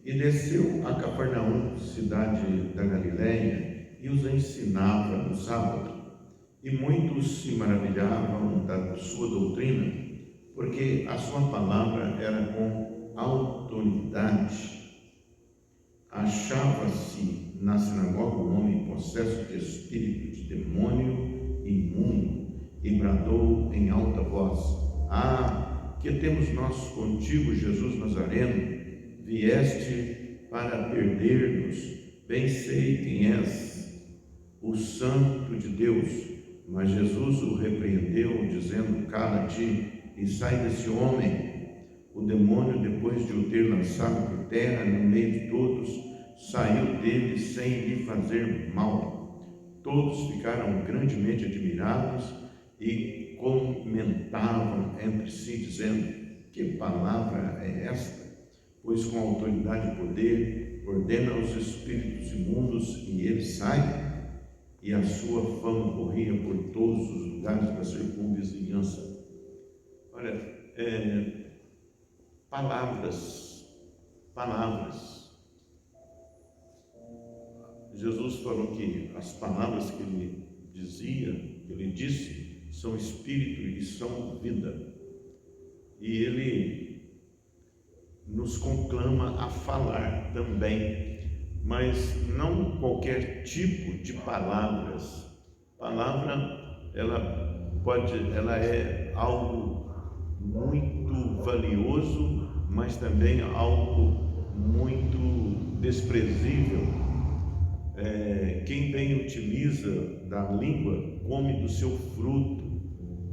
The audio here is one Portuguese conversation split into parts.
E desceu a Cafarnaum, cidade da Galiléia, e os ensinava no sábado. E muitos se maravilhavam da sua doutrina, porque a sua palavra era com autoridade. Achava-se na sinagoga um homem possesso de espírito de demônio imundo, e bradou em alta voz: Ah, que temos nós contigo, Jesus Nazareno? Vieste para perder-nos. Bem sei quem és, o Santo de Deus. Mas Jesus o repreendeu, dizendo: Cala-te e sai desse homem. O demônio, depois de o ter lançado por terra no meio de todos, saiu dele sem lhe fazer mal. Todos ficaram grandemente admirados e comentavam entre si, dizendo: Que palavra é esta? Pois com autoridade e poder ordena aos espíritos imundos e eles saem. E a sua fama corria por todos os lugares da circunvizinhança. Olha, palavras. Jesus falou que as palavras que ele dizia, que ele disse, são espírito e são vida. E ele nos conclama a falar também, mas não qualquer tipo de palavras. Palavra, ela é algo muito valioso, mas também algo muito desprezível. Quem bem utiliza da língua come do seu fruto,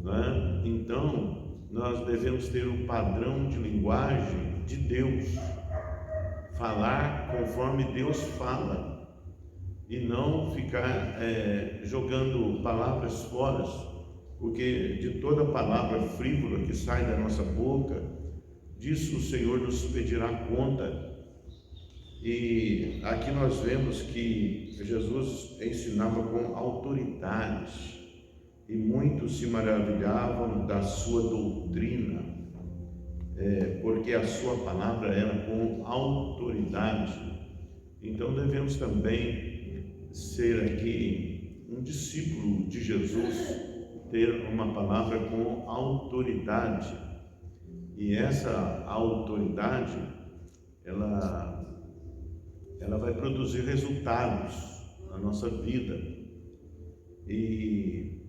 né? Então nós devemos ter o padrão de linguagem de Deus, falar conforme Deus fala, e não ficar jogando palavras fora, porque de toda palavra frívola que sai da nossa boca, disso o Senhor nos pedirá conta. E aqui nós vemos que Jesus ensinava com autoridade, e muitos se maravilhavam da sua doutrina, porque a sua palavra era com autoridade. Então devemos também ser aqui um discípulo de Jesus, ter uma palavra com autoridade. E essa autoridade, ela vai produzir resultados na nossa vida. E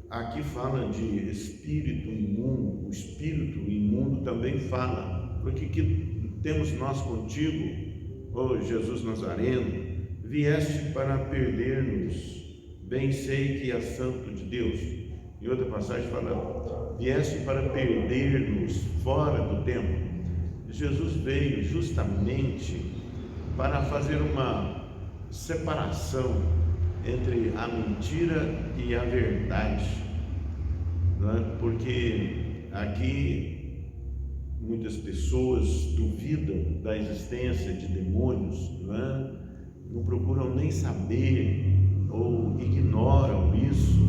aqui fala de espírito imundo. O espírito imundo também fala: porque que temos nós contigo, ó Jesus Nazareno? Vieste para perder-nos. Bem sei que és santo de Deus. Em outra passagem fala: vieste para perder-nos fora do tempo. Jesus veio justamente para fazer uma separação entre a mentira e a verdade, não é? Porque aqui muitas pessoas duvidam da existência de demônios, não é? Não procuram nem saber ou ignoram isso,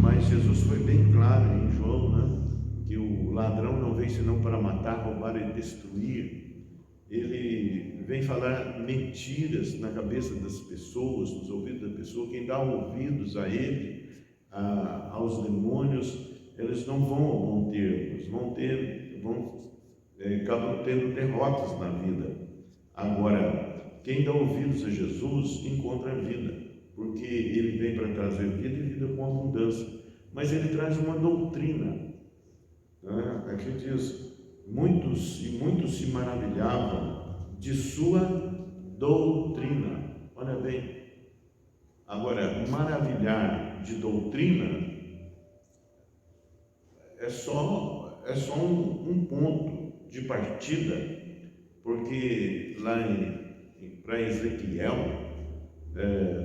mas Jesus foi bem claro em João, né? Que o ladrão não veio senão para matar, roubar e destruir. Ele vem falar mentiras na cabeça das pessoas, nos ouvidos da pessoa. Quem dá ouvidos a ele, aos demônios, eles não vão ao bom termo, acabam tendo derrotas na vida. Agora, quem dá ouvidos a Jesus encontra a vida, porque ele vem para trazer vida e vida com abundância. Mas ele traz uma doutrina, né? Aqui diz: muitos se maravilhavam de sua doutrina. Olha bem, agora, maravilhar de doutrina é só um ponto de partida, porque lá para Ezequiel,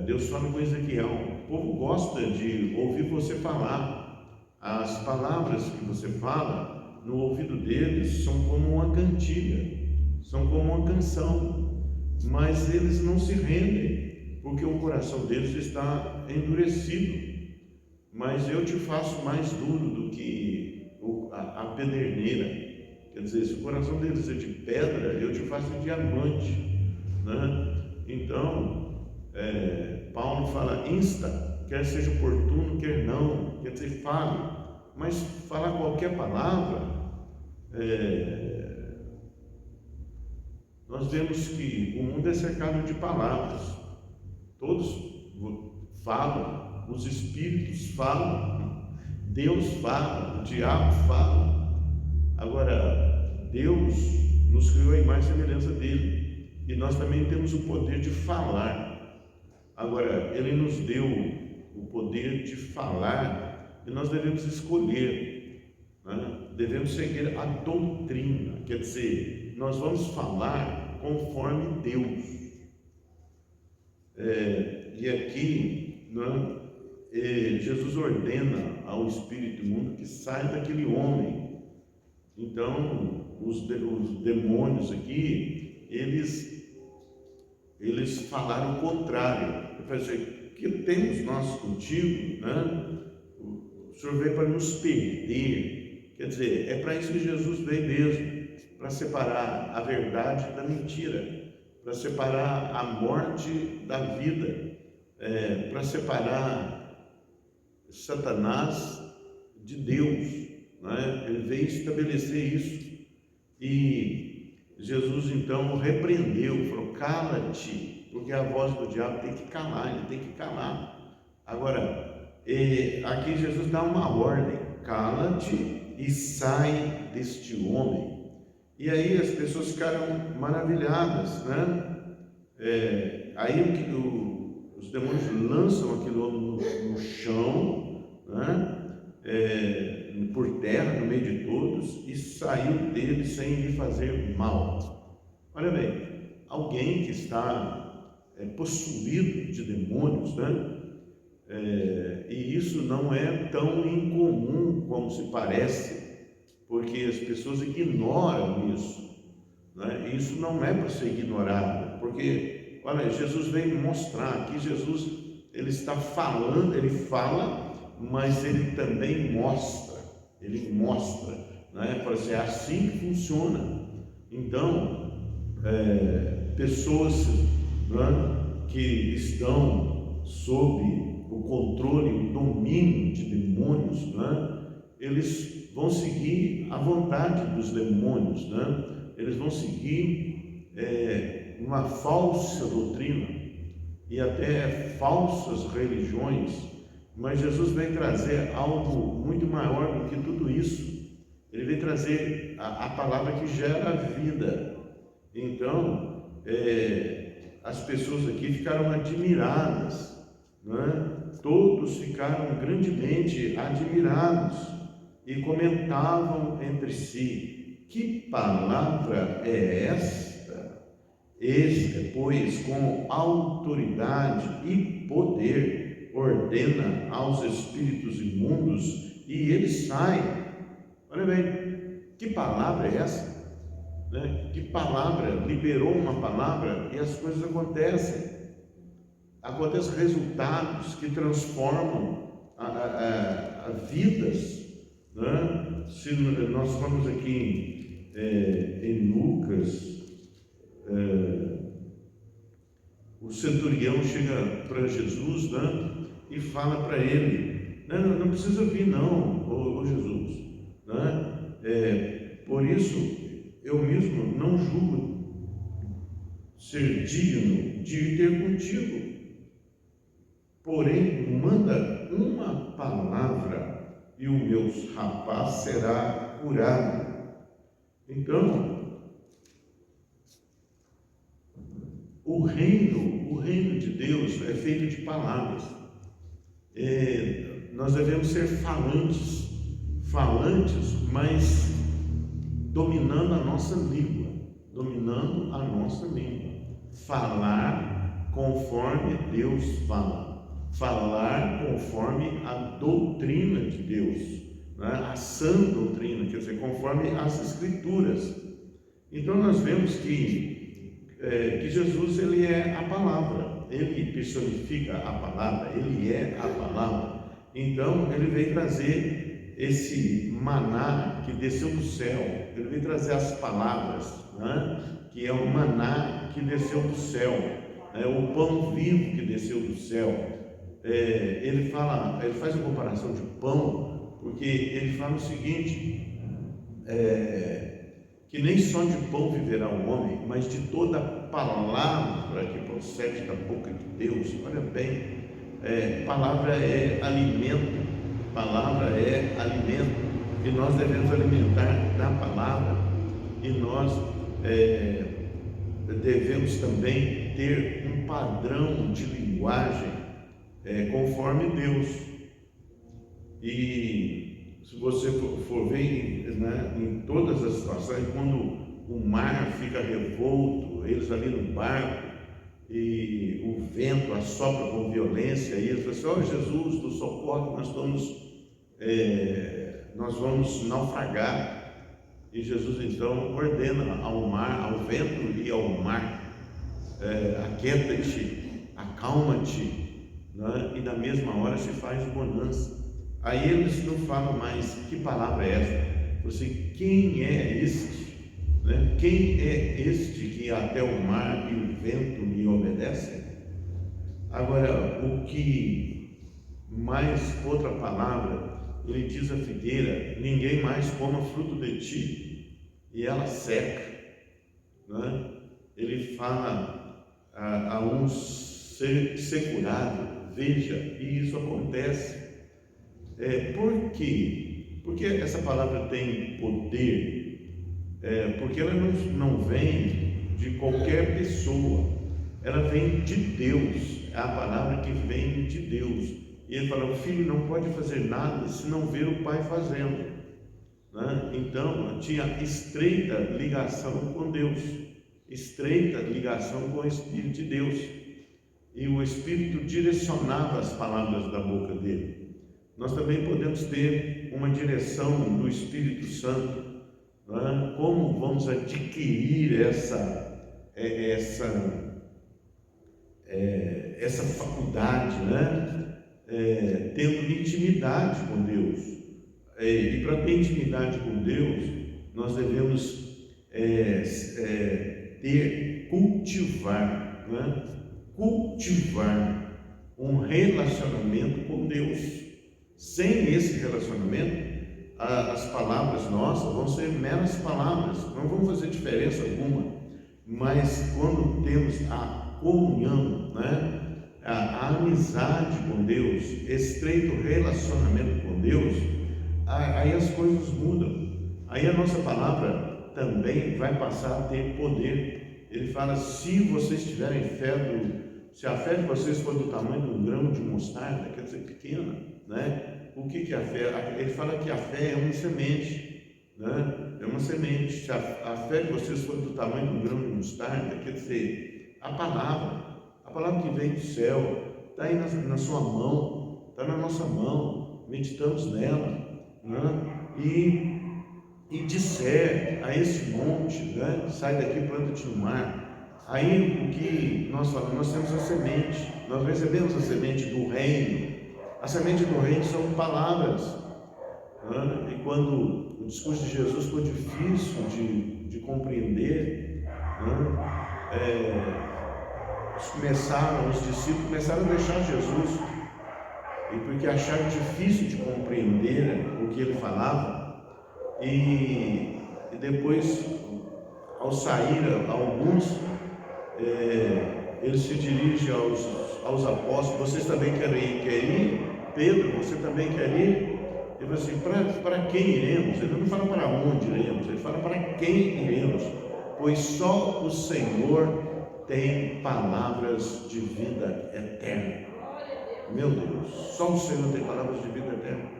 Deus fala com Ezequiel: o povo gosta de ouvir você falar. As palavras que você fala no ouvido deles são como uma cantiga, são como uma canção, mas eles não se rendem, porque o coração deles está endurecido. Mas eu te faço mais duro do que a pederneira. Quer dizer, se o coração deles é de pedra, eu te faço de diamante, né? Então, Paulo fala, insta, quer seja oportuno, quer não, quer dizer, fale, mas falar qualquer palavra, nós vemos que o mundo é cercado de palavras, todos falam, os espíritos falam, Deus fala, o diabo fala. Agora, Deus nos criou a imagem e semelhança dele, e nós também temos o poder de falar. Agora, ele nos deu o poder de falar, e nós devemos escolher, né? Devemos seguir a doutrina, quer dizer, nós vamos falar conforme Deus. E aqui, né, Jesus ordena ao espírito imundo que saia daquele homem. Então, os demônios aqui, eles falaram o contrário. Eu falei, que temos nós contigo, né? O Senhor veio para nos perder. Quer dizer, é para isso que Jesus veio mesmo, para separar a verdade da mentira, para separar a morte da vida, para separar Satanás de Deus. Né? Ele veio estabelecer isso, e Jesus então repreendeu, falou, cala-te, porque a voz do diabo tem que calar, ele tem que calar. Agora, aqui Jesus dá uma ordem, cala-te e sai deste homem. E aí as pessoas ficaram maravilhadas, né? Aí os demônios lançam aquele homem no chão, né? Por terra, no meio de todos, e saiu dele sem lhe fazer mal. Olha bem, alguém que está possuído de demônios, né? E isso não é tão incomum como se parece, porque as pessoas ignoram isso, né? Isso não é para ser ignorado, porque, olha, Jesus veio mostrar aqui, Jesus, ele está falando, ele fala, mas ele também mostra, né? Para ser assim que funciona. Então, pessoas, né, que estão sob o controle, o domínio de demônios, né, eles vão seguir a vontade dos demônios, né? Eles vão seguir uma falsa doutrina e até falsas religiões, mas Jesus vem trazer algo muito maior do que tudo isso. Ele vem trazer a palavra que gera vida. Então, as pessoas aqui ficaram admiradas, né? Todos ficaram grandemente admirados e comentavam entre si, que palavra é esta? Este, pois, com autoridade e poder, ordena aos espíritos imundos e eles saem. Olha bem, que palavra é essa? Né? Que palavra, liberou uma palavra e as coisas acontecem. Acontecem resultados que transformam a vidas, né? Se nós formos aqui em Lucas, o centurião chega para Jesus, né? E fala para ele, não precisa vir não, ô Jesus, né? Por isso eu mesmo não julgo ser digno de ir ter contigo, porém manda uma palavra e o meu rapaz será curado. Então, o reino de Deus é feito de palavras. Nós devemos ser falantes, mas dominando a nossa língua, falar conforme Deus fala, falar conforme a doutrina de Deus, né? A sã doutrina, quer dizer, conforme as Escrituras. Então nós vemos que Jesus, ele é a palavra, ele personifica a palavra, ele é a palavra. Então ele veio trazer esse maná que desceu do céu, ele veio trazer as palavras, né? Que é o maná que desceu do céu, né? O pão vivo que desceu do céu. Ele faz a comparação de pão, porque ele fala o seguinte, que nem só de pão viverá o homem, mas de toda palavra que procede da boca de Deus. Olha bem, palavra é alimento, e nós devemos alimentar da palavra, e nós devemos também ter um padrão de linguagem conforme Deus. E se você for ver, né, em todas as situações, quando o mar fica revolto, eles ali no barco, e o vento assopra com violência, e eles falam assim: Jesus, do socorro, nós vamos naufragar. E Jesus então ordena ao mar, ao vento e ao mar: aquieta-te, acalma-te, né? E na mesma hora se faz bonança. Aí eles não falam mais que palavra é essa. Falam assim: quem é este? Né? Quem é este que até o mar e o vento me obedecem? Agora, o que mais, outra palavra, ele diz à figueira: ninguém mais coma fruto de ti, e ela seca, né? Ele fala a um ser curado: veja, e isso acontece. Por quê? Porque essa palavra tem poder. Porque ela não vem de qualquer pessoa, ela vem de Deus. É a palavra que vem de Deus. E ele fala: o filho não pode fazer nada se não ver o pai fazendo, né? Então tinha estreita ligação com Deus, estreita ligação com o Espírito de Deus, e o Espírito direcionava as palavras da boca dele. Nós também podemos ter uma direção do Espírito Santo, né? Como vamos adquirir essa faculdade, né? Tendo intimidade com Deus. E para ter intimidade com Deus, nós devemos cultivar, né? Cultivar um relacionamento com Deus. Sem esse relacionamento, as palavras nossas vão ser meras palavras, não vão fazer diferença alguma. Mas quando temos a comunhão, né? A amizade com Deus, estreito relacionamento com Deus, aí as coisas mudam. Aí a nossa palavra também vai passar a ter poder. Ele fala: se vocês tiverem se a fé de vocês for do tamanho de um grão de mostarda, quer dizer, pequena, né? O que é a fé? Ele fala que a fé é uma semente, né? É uma semente. Se a fé de vocês for do tamanho de um grão de mostarda, quer dizer, a palavra que vem do céu, está aí na sua mão, está na nossa mão, meditamos nela, né? E disser a esse monte, né? Sai daqui, planta-te no mar. Aí o que nós falamos, nós temos a semente, nós recebemos a semente do reino. A semente do reino são palavras, né? E quando o discurso de Jesus foi difícil de compreender, né? Os discípulos começaram a deixar Jesus, e porque acharam difícil de compreender o que ele falava, e depois, ao sair, alguns, ele se dirige aos apóstolos: vocês também querem ir? Pedro, você também quer ir? Ele fala assim: para quem iremos? Ele não fala para onde iremos, ele fala para quem iremos, pois só o Senhor tem palavras de vida eterna. Meu Deus, só o Senhor tem palavras de vida eterna.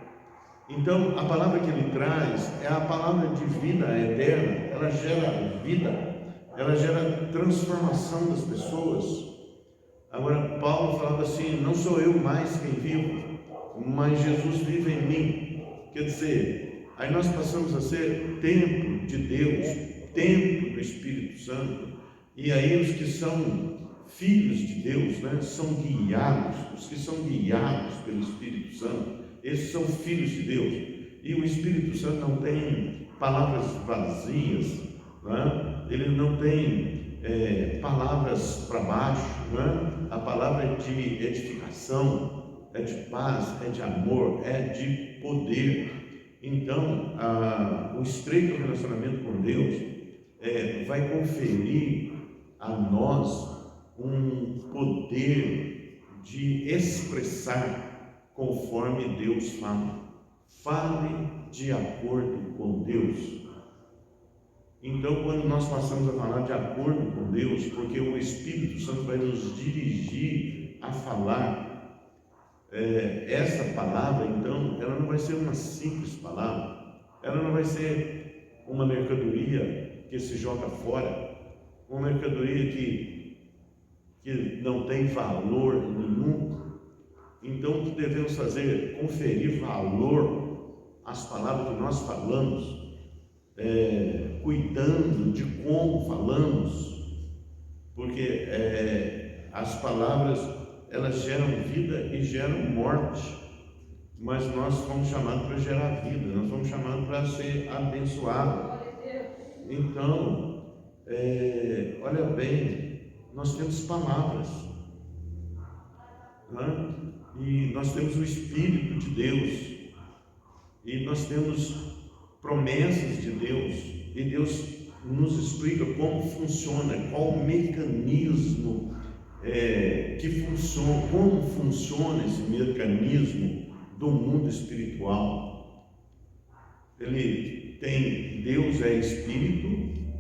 Então a palavra que ele traz é a palavra de vida eterna. Ela gera vida, ela gera transformação das pessoas. Agora Paulo falava assim: não sou eu mais quem vivo, mas Jesus vive em mim. Quer dizer, aí nós passamos a ser templo de Deus, templo do Espírito Santo. E aí os que são filhos de Deus, né, são guiados. Os que são guiados pelo Espírito Santo, esses são filhos de Deus. E o Espírito Santo não tem palavras vazias, né? Ele não tem palavras para baixo, né? A palavra é de edificação, é de paz, é de amor, é de poder. Então, o estreito relacionamento com Deus vai conferir a nós um poder de expressar conforme Deus fala. Fale de acordo com Deus. Então, quando nós passamos a falar de acordo com Deus, porque o Espírito Santo vai nos dirigir a falar, essa palavra, então, ela não vai ser uma simples palavra, ela não vai ser uma mercadoria que se joga fora, uma mercadoria que não tem valor nenhum. Então, o que devemos fazer? Conferir valor às palavras que nós falamos, cuidando de como falamos, porque as palavras, elas geram vida e geram morte, mas nós fomos chamados para gerar vida, nós fomos chamados para ser abençoados. Então, olha bem, nós temos palavras, né? E nós temos o Espírito de Deus, e nós temos promessas de Deus, e Deus nos explica como funciona, qual o mecanismo que funciona, como funciona esse mecanismo do mundo espiritual. Deus é Espírito,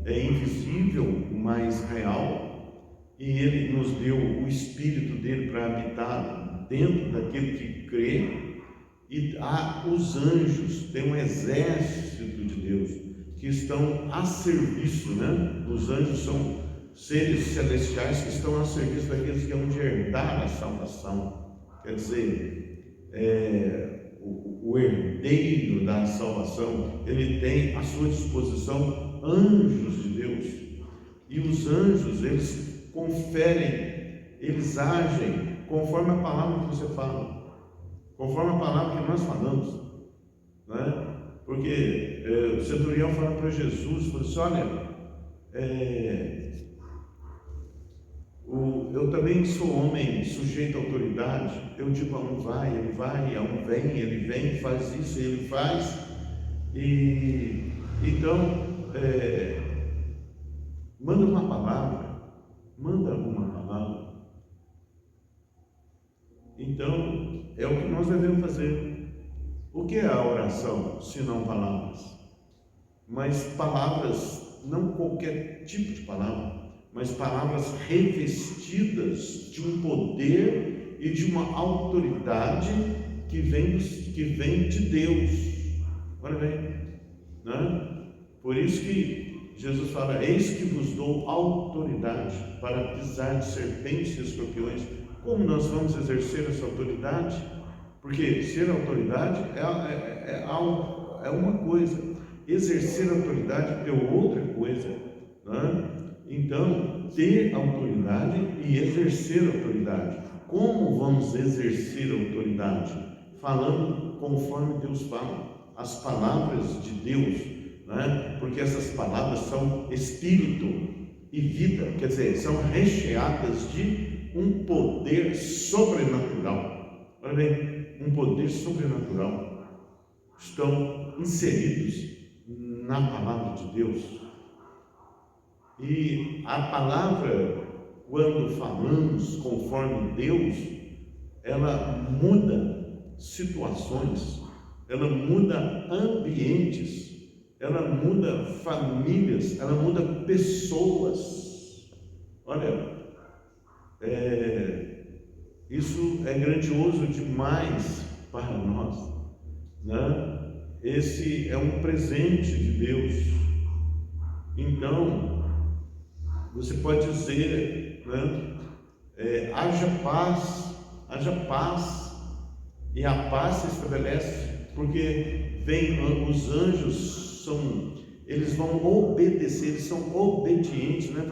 é invisível, mas real, e Ele nos deu o Espírito dele para habitar dentro daquele que crê. E há os anjos, tem um exército de Deus que estão a serviço, né? Os anjos são seres celestiais que estão a serviço daqueles que vão herdar a salvação. Quer dizer, o herdeiro da salvação, ele tem à sua disposição anjos de Deus. E os anjos, eles conferem, eles agem conforme a palavra que você fala, conforme a palavra que nós falamos, né? Porque o centurião fala para Jesus, falou assim: olha, eu também sou homem sujeito à autoridade. Eu digo a um vai, ele vai, a um vem, ele vem, faz isso, ele faz. E então manda uma palavra, manda alguma palavra. Então, é o que nós devemos fazer. O que é a oração, se não palavras? Mas palavras, não qualquer tipo de palavra, mas palavras revestidas de um poder e de uma autoridade que vem de Deus. Olha bem, né? Por isso que Jesus fala: eis que vos dou autoridade para pisar de serpentes e escorpiões. Como nós vamos exercer essa autoridade? Porque ser autoridade é uma coisa, exercer autoridade é outra coisa, né? Então, ter autoridade e exercer autoridade. Como vamos exercer autoridade? Falando conforme Deus fala, as palavras de Deus, né? Porque essas palavras são espírito e vida, quer dizer, são recheadas de um poder sobrenatural. Olha bem, um poder sobrenatural. Estão inseridos na palavra de Deus. E a palavra, quando falamos conforme Deus, ela muda situações, ela muda ambientes, ela muda famílias, ela muda pessoas. Olha, isso é grandioso demais para nós, né? Esse é um presente de Deus. Então, você pode dizer, né? Haja paz, e a paz se estabelece, porque os anjos eles vão obedecer, eles são obedientes, né?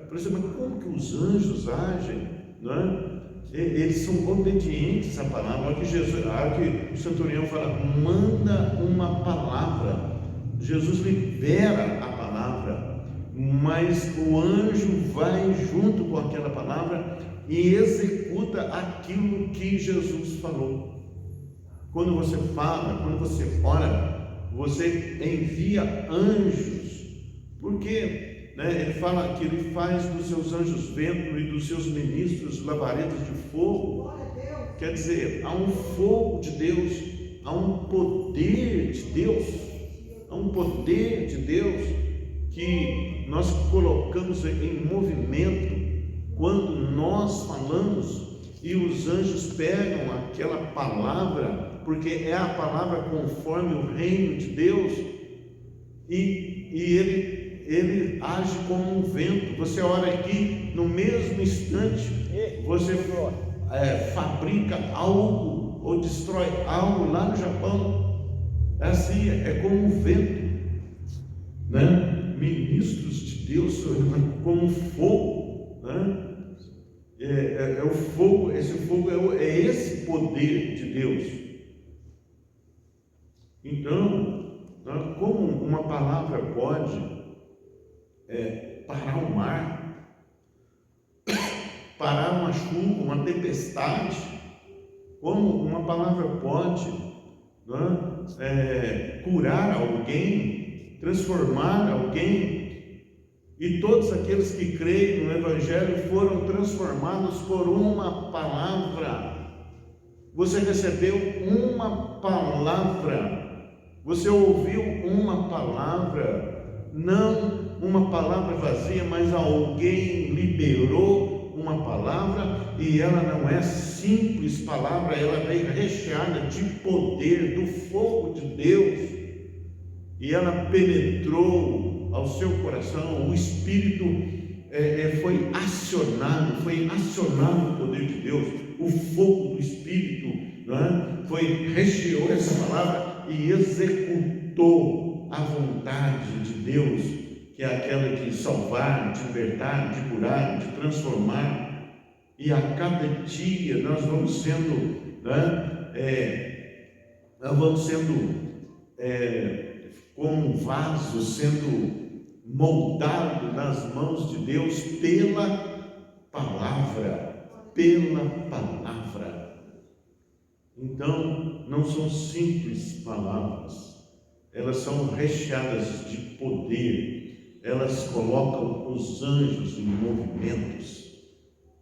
Por exemplo, como que os anjos agem, né? Eles são obedientes à palavra. Olha que Jesus, que o centurião fala, manda uma palavra. Jesus libera a palavra, mas o anjo vai junto com aquela palavra e executa aquilo que Jesus falou. Quando você fala, quando você ora, você envia anjos, porque ele fala que ele faz dos seus anjos vento e dos seus ministros labaredas de fogo. Quer dizer, há um fogo de Deus, há um poder de Deus, há um poder de Deus que nós colocamos em movimento quando nós falamos, e os anjos pegam aquela palavra, porque é a palavra conforme o reino de Deus, e ele age como um vento. Você ora aqui, no mesmo instante você fabrica algo ou destrói algo lá no Japão. É assim, é como um vento, né? Ministros de Deus como fogo, né? É o fogo. Esse fogo é esse poder de Deus. Então, como uma palavra pode parar o mar, parar uma chuva, uma tempestade, como uma palavra pode curar alguém, transformar alguém, e todos aqueles que creem no Evangelho foram transformados por uma palavra. Você recebeu uma palavra, você ouviu uma palavra, não uma palavra vazia, mas alguém liberou uma palavra, e ela não é simples palavra, ela vem recheada de poder, do fogo de Deus, e ela penetrou ao seu coração. O Espírito foi acionado o poder de Deus, o fogo do Espírito, recheou essa palavra e executou a vontade de Deus, que é aquela de salvar, de libertar, de curar, de transformar. E a cada dia nós vamos sendo, como um vaso sendo moldado nas mãos de Deus pela palavra. Então, não são simples palavras, elas são recheadas de poder, elas colocam os anjos em movimentos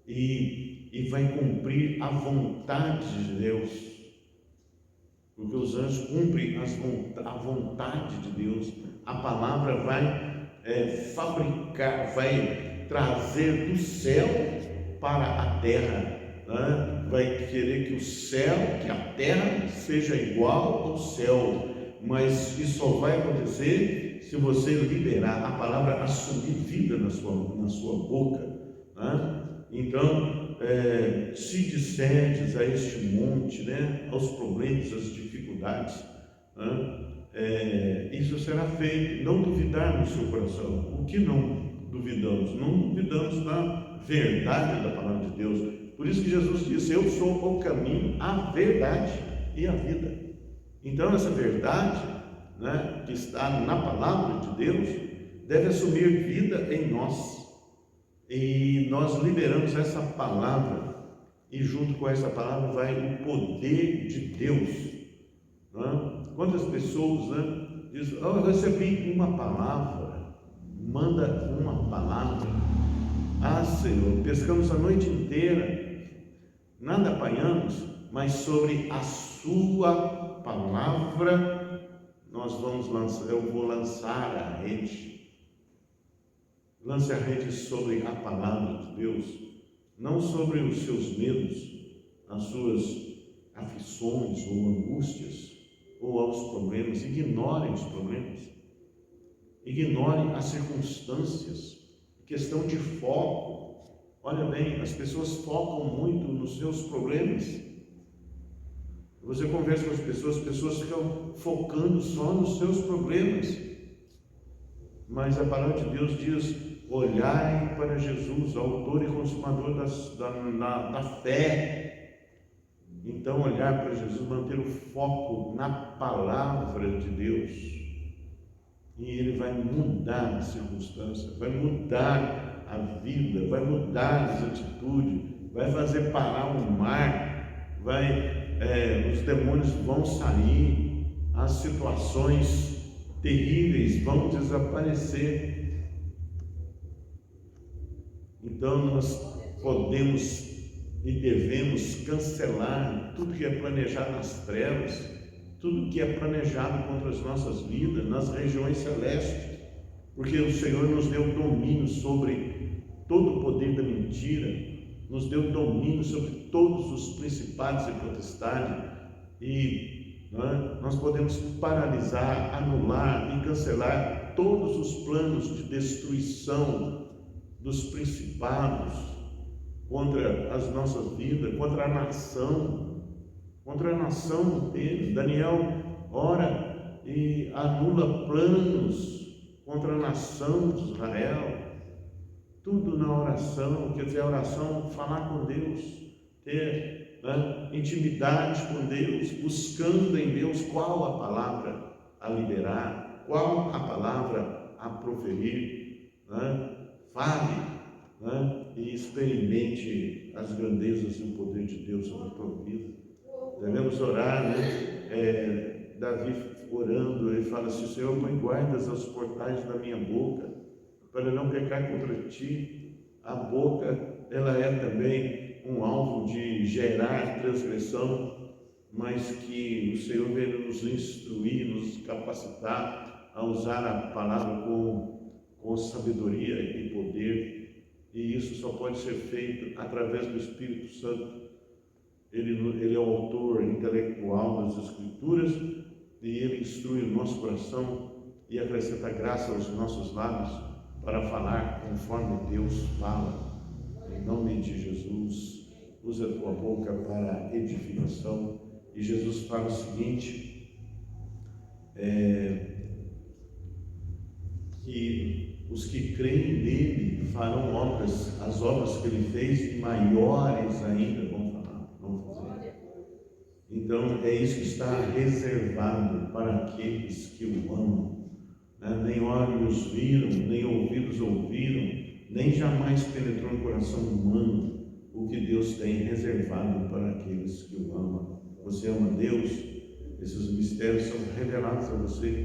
e vai cumprir a vontade de Deus, porque os anjos cumprem a vontade de Deus. A palavra vai fabricar, vai trazer do céu para a terra, vai querer que o céu, que a terra seja igual ao céu, mas isso só vai acontecer se você liberar a palavra, assumir vida na sua boca. Então, se disserdes a este monte, aos problemas, às dificuldades, isso será feito. Não duvidar no seu coração. O que não duvidamos? Não duvidamos da verdade da palavra de Deus. Por isso que Jesus disse: eu sou o caminho, a verdade e a vida. Então essa verdade, que está na palavra de Deus, deve assumir vida em nós. E nós liberamos essa palavra, e junto com essa palavra vai o poder de Deus. Quantas pessoas dizem: eu recebi uma palavra, manda uma palavra. Senhor, pescamos a noite inteira, nada apanhamos, mas sobre a sua palavra eu vou lançar a rede. Lance a rede sobre a palavra de Deus, não sobre os seus medos, as suas aflições ou angústias, ou aos problemas. Ignorem os problemas, ignorem as circunstâncias, questão de foco. Olha bem, as pessoas focam muito nos seus problemas. Você conversa com as pessoas ficam focando só nos seus problemas. mas a palavra de Deus diz: olhai para Jesus, autor e consumador da fé. Então, olhar para Jesus, manter o foco na palavra de Deus, e Ele vai mudar a circunstância, vai mudar a vida, vai mudar as atitudes, vai fazer parar o mar, os demônios vão sair, as situações terríveis vão desaparecer. Então nós podemos e devemos cancelar tudo que é planejado nas trevas, tudo que é planejado contra as nossas vidas, nas regiões celestes, porque o Senhor nos deu domínio sobre todo o poder da mentira, nos deu domínio sobre todos os principados e potestades, e nós podemos paralisar, anular e cancelar todos os planos de destruição dos principados contra as nossas vidas, contra a nação inteira. Daniel ora e anula planos contra a nação de Israel, tudo na oração. Quer dizer, a oração, falar com Deus, ter intimidade com Deus, buscando em Deus qual a palavra a liberar, qual a palavra a proferir. Fale e experimente as grandezas e o poder de Deus sobre a tua vida. Devemos orar, Davi orando, ele fala assim: Senhor, põe guardas aos portais da minha boca, para não pecar contra ti. A boca, ela é também um alvo de gerar transgressão, mas que o Senhor venha nos instruir, nos capacitar a usar a palavra com sabedoria e poder. E isso só pode ser feito através do Espírito Santo. Ele é o autor intelectual das Escrituras, e Ele instrui o nosso coração e acrescenta graça aos nossos lábios para falar conforme Deus fala. Em nome de Jesus, usa a tua boca para edificação. E Jesus fala o seguinte, que os que creem nele farão obras, as obras que ele fez, e maiores ainda vão fazer. Então é isso que está reservado para aqueles que o amam. Nem olhos viram, nem ouvidos ouviram, nem jamais penetrou no coração humano o que Deus tem reservado para aqueles que o amam. Você ama Deus? Esses mistérios são revelados a você.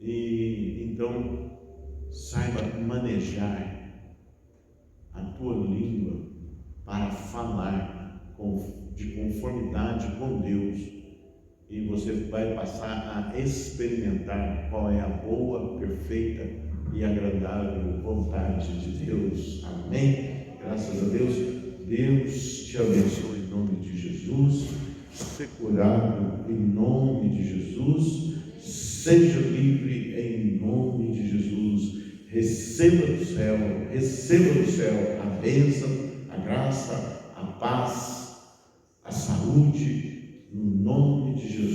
E então saiba manejar a tua língua para falar de conformidade com Deus, e você vai passar a experimentar qual é a boa, perfeita e agradável vontade de Deus. Amém? Graças a Deus. Deus te abençoe em nome de Jesus. Ser curado em nome de Jesus. Seja livre em nome de Jesus. Receba do céu a bênção, a graça, a paz, a saúde, no nome de Jesus.